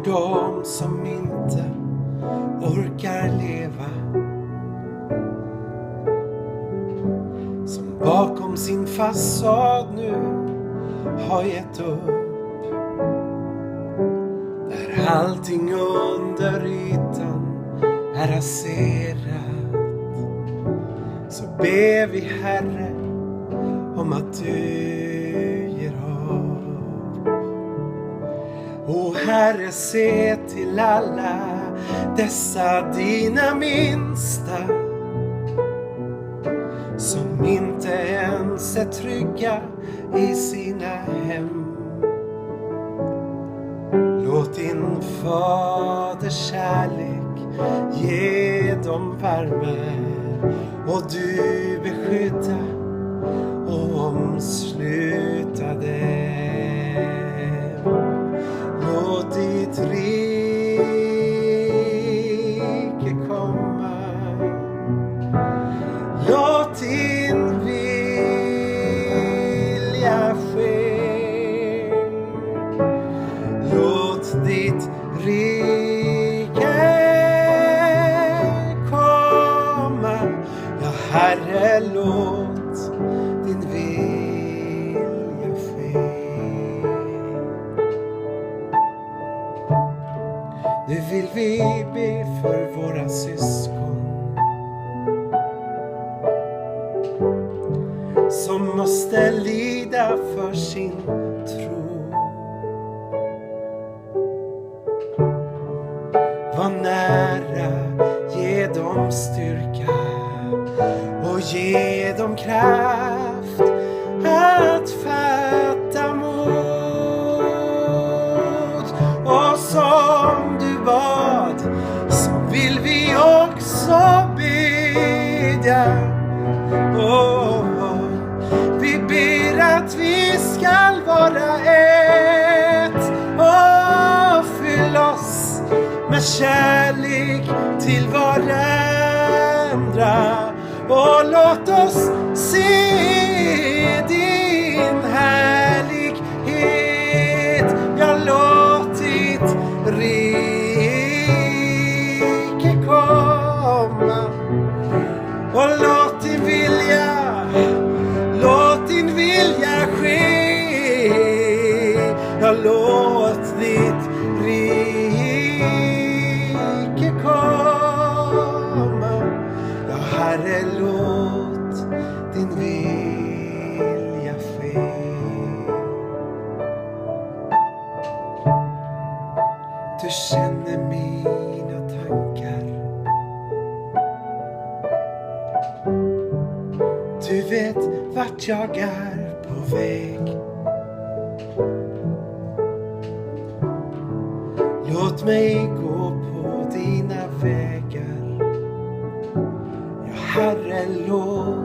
för dem som inte orkar leva, som bakom sin fasad nu har gett upp, där allting under ytan är raserat. Så ber vi Herre om att du ger hopp. O Herre, se till alla dessa dina minsta, som inte ens är trygga i sina hem. Låt din faders kärlek ge dem värme, och du beskydda och omsluta dem. Låt ditt rike komma, låt din vilja ske, låt ditt rike komma. Ja, Herre, låt din vilja ske. Nu vill vi be för våra syskon som måste lida för sin tro. Var nära, ge dem styrka och ge dem kraft att fatta mod. Och som du bad, så vill vi också bedja. Vi ber att vi ska vara ett, och fyll oss med kärlek till varandra. Och låt oss se din härlighet. Ja, låt ditt rike komma, och låt din vilja ske. Ja, låt ditt rike komma. Ja, Herre, låt din vilja ske. Du känner mina tankar, du vet vart jag är på väg. Låt mig gå på dina vägar. Ja, Herre, låt